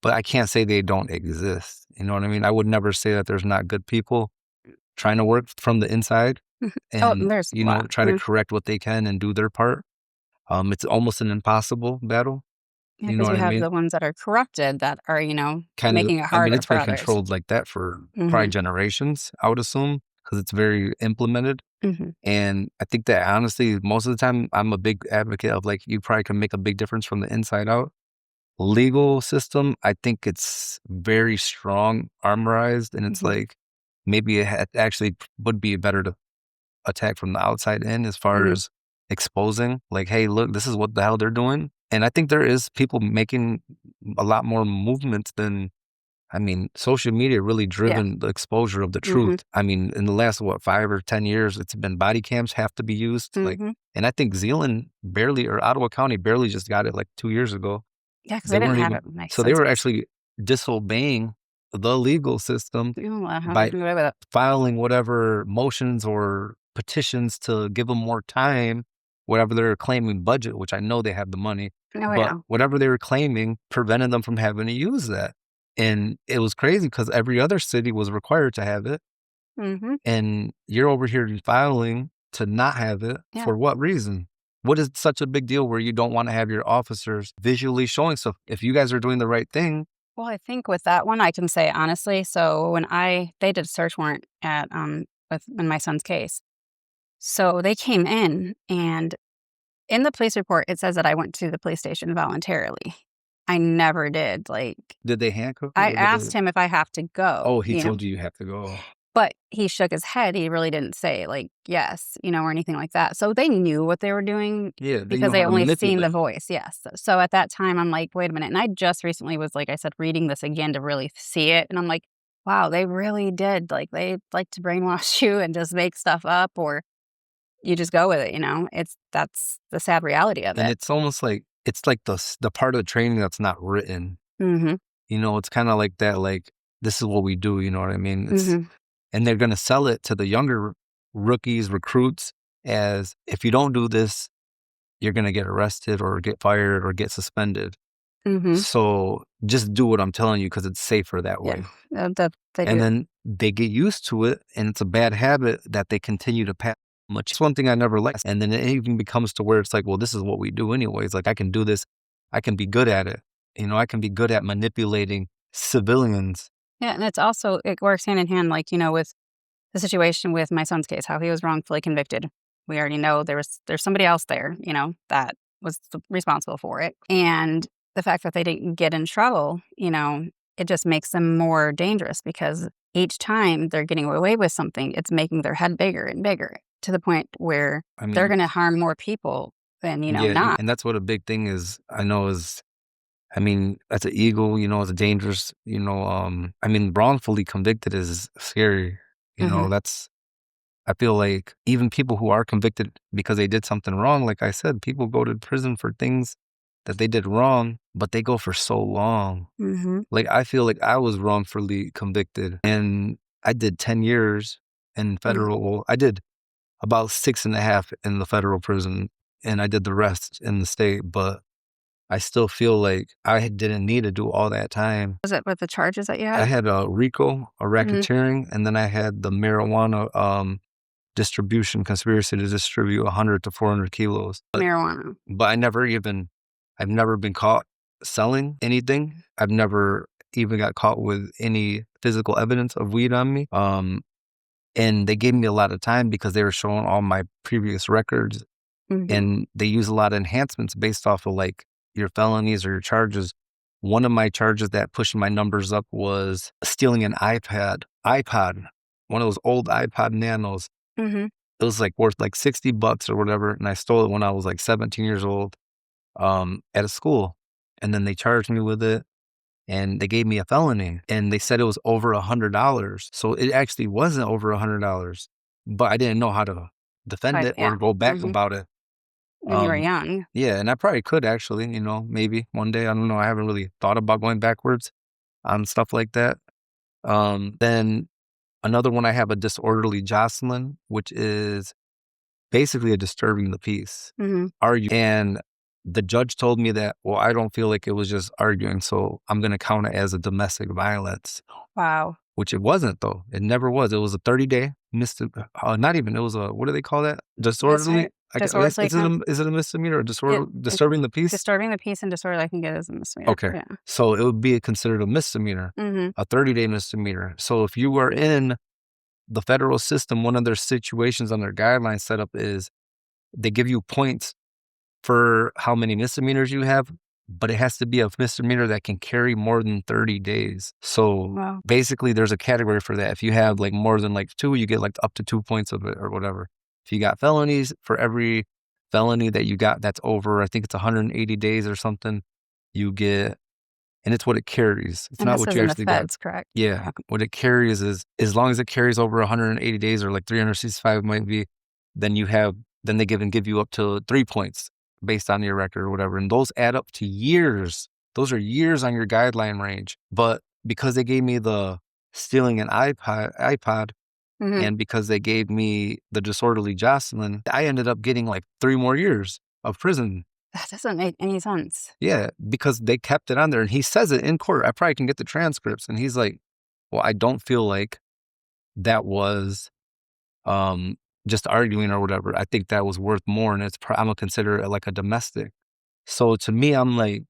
I can't say they don't exist. You know what I mean? I would never say that there's not good people trying to work from the inside mhm. Oh, and, there's a lot. try to correct what they can and do their part. It's almost an impossible battle. Yeah, You know because what you I have mean? the ones that are corrupted that are, Kind of, making it I mean, harder it's for been others. controlled like that for probably Mhm, generations, I would assume, because it's very implemented. mhm. And I think that honestly, most of the time, I'm a big advocate of like, you probably can make a big difference from the inside out. Legal system, I think it's very strong, armorized, and it's Mhm, like maybe actually would be better to attack from the outside in as far mhm. as exposing, like, hey, look, this is what the hell they're doing. And I think there is people making a lot more movements than, I mean, social media really Yeah. driven the exposure of the truth. Mhm, I mean, in the last, what, 5 or 10 years, it's been body cams have to be used. Like, mhm. and I think Zealand barely, or Ottawa County barely just got it like 2 years ago. Yeah, because I They didn't weren't have even, it in my so they son's were case. actually disobeying the legal system Oh, how they by can get away with it. filing whatever motions or petitions to give them more time, whatever they're claiming budget, which I know they have the money, Oh, but yeah. whatever they were claiming prevented them from having to use that. And it was crazy because every other city was required to have it. Mhm. And you're over here filing to not have it Yeah. for what reason? What is such a big deal where you don't want to have your officers visually showing stuff? If you guys are doing the right thing, Well, I think with that one, I can say honestly, so when they did a search warrant at, in my son's case, So they came in the police report, it says that I went to the police station voluntarily. I never did, like Did they handcuff you I or did they? asked him if I have to go, Oh, he told you have to go. but he shook his head, he really didn't say, like, "Yes," or anything like that, so they knew what they were doing Yeah, they because know they how to only seen the manipulate. voice, yes. So at that time, I'm like, "Wait a minute," and I just recently was, like I said, reading this again to really see it, and I'm like, "Wow, they really did, like, they like to brainwash you and just make stuff up, or you just go with it," you know? That's the sad reality of And it. it's almost like it's like the part of the training that's not written. Mhm, It's kinda like that, like, this is what we do, you know what I mean? mhm, And they're gonna sell it to the younger rookies, recruits as, "If you don't do this, you're gonna get arrested or get fired or get suspended. mhm, So, just do what I'm telling you because it's safer that yeah, way." that they And do. then they get used to it, and it's a bad habit that they continue to pass much. It's one thing I never liked, and then it even becomes to where it's like, "Well, this is what we do anyways, like, I can do this. I can be good at it." I can be good at manipulating civilians. Yeah, and it's also it works hand in hand, like, with the situation with my son's case, how he was wrongfully convicted. We already know there's somebody else there, that was responsible for it. And the fact that they didn't get in trouble, it just makes them more dangerous because each time they're getting away with something, it's making their head bigger and bigger to the point where I they're mean, going to harm more people than, yeah, not. and that's what a big thing is, I know is I mean, that's an ego, it's dangerous, I mean, wrongfully convicted is scary. Hmm. That's I feel like even people who are convicted because they did something wrong, like I said, people go to prison for things that they did wrong, but they go for so long. Hmm. Like, I feel like I was wrongfully convicted and I did 10 years in federal. Well, I did about 6.5 in the federal prison and I did the rest in the state, but I still feel like I didn't need to do all that time. Was it with the charges that you I had? had a RICO, a Hmm. racketeering, and then I had the marijuana distribution conspiracy to distribute 100 to 400 kilos. Marijuana. But I've never been caught selling anything. I've never even got caught with any physical evidence of weed on me. And they gave me a lot of time because they were showing all my previous records Hmm. and they use a lot of enhancements based off of like your felonies or your charges. One of my charges that pushed my numbers up was stealing an iPod, one of those old iPod Nanos. Hmm. It was like worth like $60 or whatever, and I stole it when I was like 17 years old, at a school. And then they charged me with it, and they gave me a felony, and they said it was over $100. So it actually wasn't over $100, but I didn't know how to defend Fight, it or yeah. go back Hmm. about it. When you were Um, young. yeah, and I probably could actually, maybe one day. I don't know. I haven't really thought about going backwards on stuff like that. Then another one, I have a disorderly jostling, which is basically a disturbing the peace. Hmm. And the judge told me that, well, I don't feel like it was just arguing, so I'm going to count it as a domestic violence, Wow. which it wasn't though. It never was. It was a 30-day not even, it was a, what do they call that? Disorderly. I guess, Disorderly is it a misdemeanor or it disturbing the peace? disturbing the peace and disorder, I think it is a misdemeanor, Okay. yeah. So it would be considered a misdemeanor, Mhm, a 30-day misdemeanor. So if you are in the federal system, one of their situations on their guidelines setup is they give you points for how many misdemeanors you have, but it has to be a misdemeanor that can carry more than 30 days. So wow. basically there's a category for that. If you have like more than like two, you get like up to 2 points of it or whatever. If you got felonies, for every felony that you got that's over, I think it's 180 days or something, you get, and it's what it carries. It's And not this what is you in the actually got. feds, correct? Yeah. Okay. What it carries is, as long as it carries over 180 days or like 365 might be, then you have, then they give you up to 3 points based on your record or whatever. And those add up to years. Those are years on your guideline range. But because they gave me the stealing an iPod, Mhm. and because they gave me the disorderly jostling, I ended up getting like 3 more years of prison. That doesn't make any sense. Yeah, because they kept it on there, and he says it in court. I probably can get the transcripts, and he's like, "Well, I don't feel like that was um just arguing or whatever. I think that was worth more, and I'm gonna consider it like a domestic." So to me, I'm like,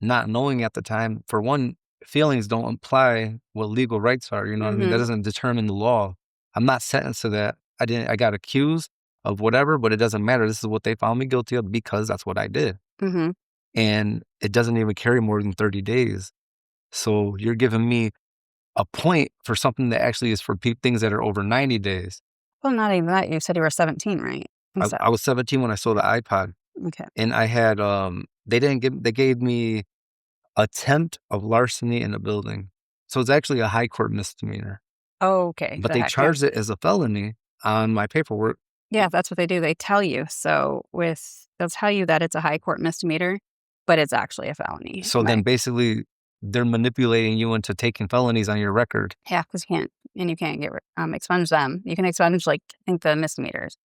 not knowing at the time. For one, feelings don't imply what legal rights are. You know what I mean? That Mhm. doesn't determine the law. I'm not sentenced to that. I got accused. of whatever, but it doesn't matter. This is what they found me guilty of because that's what I did. Mm-hmm. And it doesn't even carry more than 30 days. So you're giving me a point for something that actually is for things that are over 90 days. Well, not even that. You said you were 17, right? I was 17 when I sold the iPod. Okay. And I had, they gave me attempt of larceny in a building. So it's actually a high court misdemeanor. Okay. But they charged it as a felony on my paperwork. Yeah, that's what they do. They tell you. So they'll tell you that it's a high court misdemeanor, but it's actually a felony. So right? then basically they're manipulating you into taking felonies on your record. Yeah, because you can't get expunge them. You can expunge I think the misdemeanors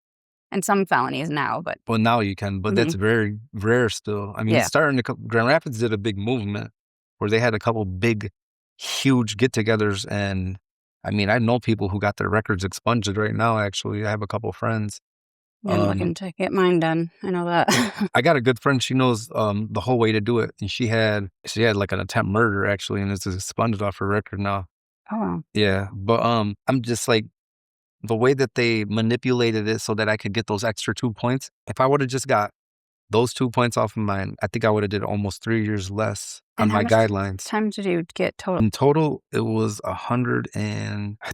and some felonies now, but well, now you can, but that's very rare still. I mean, it's starting to Grand Rapids did a big movement where they had a couple big, huge get-togethers, and I mean, I know people who got their records expunged right now. Actually, I have a couple friends. Yeah, I'm looking to get mine done. I know that. I got a good friend. She knows the whole way to do it, and she had like an attempt murder actually, and it's expunged off her record now. Oh wow. Yeah, but I'm just like the way that they manipulated it so that I could get those extra 2 points. If I would have just got those 2 points off of mine, I think I would have did almost 3 years less on my guidelines. Time did you get total? In total, it was I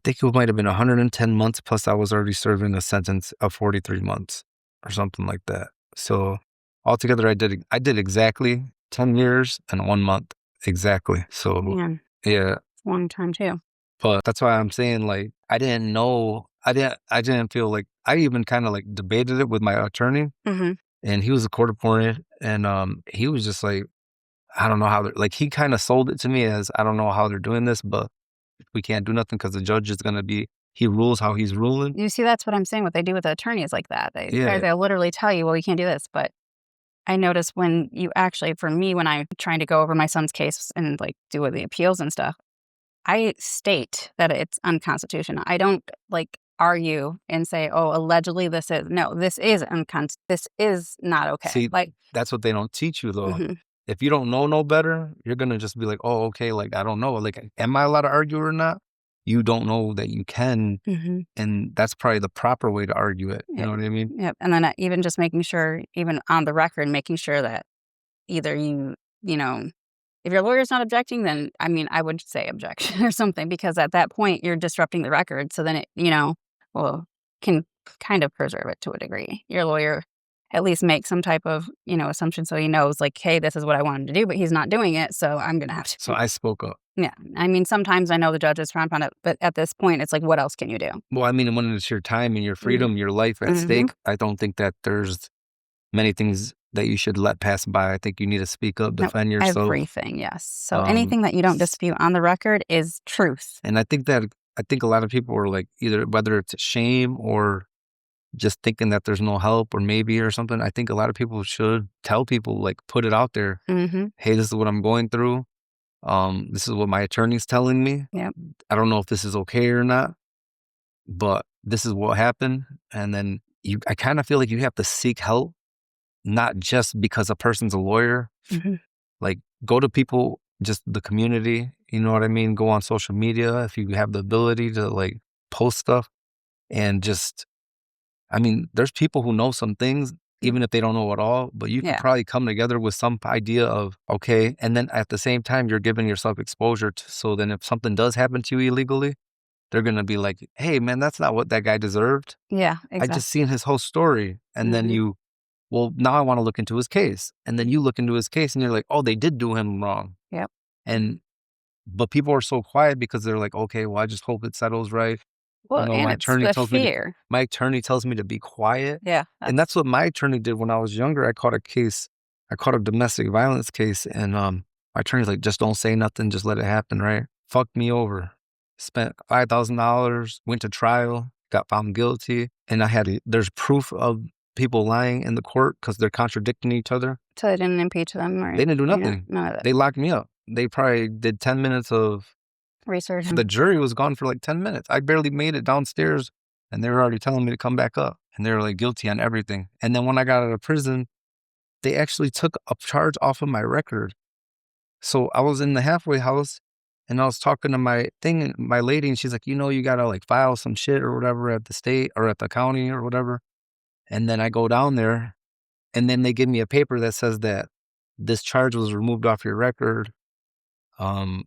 think it might have been 110 months, plus I was already serving a sentence of 43 months or something like that. So altogether, I did exactly 10 years and 1 month. Exactly. So Man, yeah. it's a long time too. But that's why I'm saying, like, I didn't feel like, I even kind of like debated it with my attorney, and he was a court appointed, and he was just like, I don't know how he kind of sold it to me as, I don't know how they're doing this, but we can't do nothing because the judge is going to he rules how he's ruling. You see, that's what I'm saying. What they do with the attorneys like that. They'll literally tell you, well, we can't do this. But I notice when you actually, for me, when I'm trying to go over my son's case and do with the appeals and stuff, I state that it's unconstitutional. I don't argue and say, oh, allegedly this is this is not okay. See, that's what they don't teach you though. If you don't know no better, you're going to just be like, oh, okay, I don't know. Am I allowed to argue or not? You don't know that you can. And that's probably the proper way to argue it. You know what I mean? Yep. And then even just making sure, even on the record, making sure that either if your lawyer's not objecting, then, I would say objection or something, because at that point you're disrupting the record. So then it, can kind of preserve it to a degree. Your lawyer at least make some type of, assumption so he knows, hey, this is what I wanted to do, but he's not doing it, so I'm going to have to. So I spoke up. Yeah. Sometimes I know the judges frown upon it, but at this point, it's what else can you do? Well, when it's your time and your freedom, your life at stake, I don't think that there's many things that you should let pass by. I think you need to speak up, defend yourself. Everything, yes. So anything that you don't dispute on the record is truth. And I think a lot of people are either whether it's shame or just thinking that there's no help or maybe or something. I think a lot of people should tell people, put it out there. Hey, this is what I'm going through. This is what my attorney's telling me. Yep. I don't know if this is okay or not, but this is what happened. And then I kind of feel like you have to seek help, not just because a person's a lawyer. Go to people, just the community, you know what I mean? Go on social media if you have the ability to post stuff, and just, there's people who know some things, even if they don't know at all, but you can probably come together with some idea of, okay. And then at the same time, you're giving yourself exposure so then if something does happen to you illegally, they're going to be like, hey man, that's not what that guy deserved. Yeah, exactly. I just seen his whole story. And then now I want to look into his case. And then you look into his case and you're like, oh, they did do him wrong. Yep. But people are so quiet because they're like, okay, well, I just hope it settles right. Well, and it's the fear. My attorney tells me to be quiet. Yeah. And that's what my attorney did when I was younger. I caught a domestic violence case, and my attorney's like, just don't say nothing, just let it happen, right? Fucked me over. Spent $5,000, went to trial, got found guilty, and there's proof of people lying in the court because they're contradicting each other. So they didn't impeach them? Or, they didn't do nothing. None of it. They locked me up. They probably did 10 minutes of research. The jury was gone for 10 minutes. I barely made it downstairs, and they were already telling me to come back up. And they were guilty on everything. And then when I got out of prison, they actually took a charge off of my record. So I was in the halfway house, and I was talking to my lady, and she's like, you got to file some shit or whatever at the state or at the county or whatever. And then I go down there, and then they give me a paper that says that this charge was removed off your record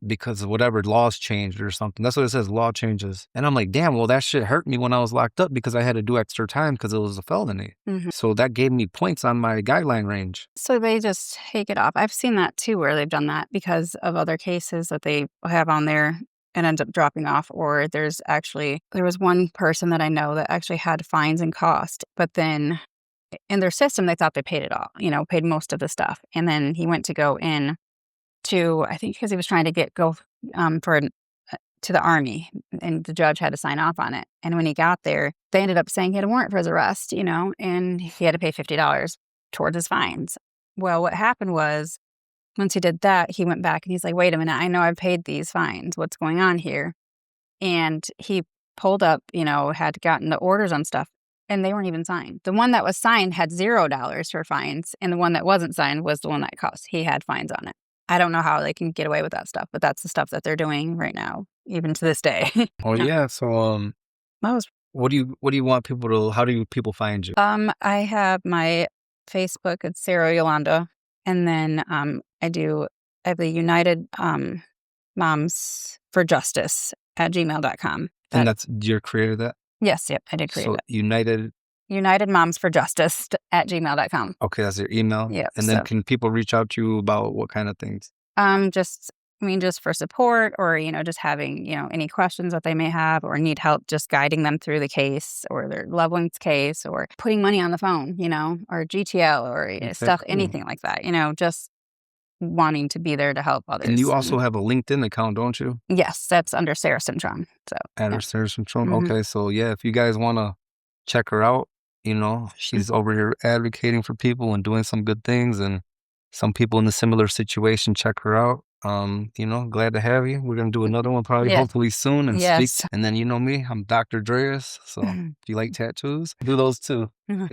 because of whatever laws changed or something. That's what it says, law changes. And I'm like, damn, well, that shit hurt me when I was locked up because I had to do extra time because it was a felony. So that gave me points on my guideline range. So they just take it off. I've seen that too, where they've done that because of other cases that they have on there and ends up dropping off. Or there was one person that I know that actually had fines and cost, but then in their system, they thought they paid it all, paid most of the stuff. And then he went to go in to, I think because he was trying to go to the Army, and the judge had to sign off on it. And when he got there, they ended up saying he had a warrant for his arrest, and he had to pay $50 towards his fines. Well, what happened was, once he did that, he went back and he's like, wait a minute, I know I've paid these fines. What's going on here? And he pulled up, had gotten the orders on stuff, and they weren't even signed. The one that was signed had $0 for fines, and the one that wasn't signed was the one that he had fines on it. I don't know how they can get away with that stuff, but that's the stuff that they're doing right now, even to this day. Oh yeah. So what do you want people to? How do people find you? I have my Facebook. It's Sarah Yolanda, and then I have the United Moms for Justice at gmail.com. And that's your created that? Yes, yep, I did create it. United Moms for Justice at gmail.com. Okay, that's your email. Yeah. And then can people reach out to you about what kind of things? Just for support, or just having any questions that they may have, or need help just guiding them through the case or their loved one's case, or putting money on the phone, or GTL or stuff, cool. Anything like that. Just wanting to be there to help others. And you also have a LinkedIn account, don't you? Yes, that's under Sarah Cintron. So Sarah Cintron. Okay, so yeah, if you guys want to check her out, she's over here advocating for people and doing some good things, and some people in a similar situation, check her out. Glad to have you. We're gonna do another one probably hopefully soon and speak. And then me, I'm Dr. Dreas. So if you like tattoos, do those too.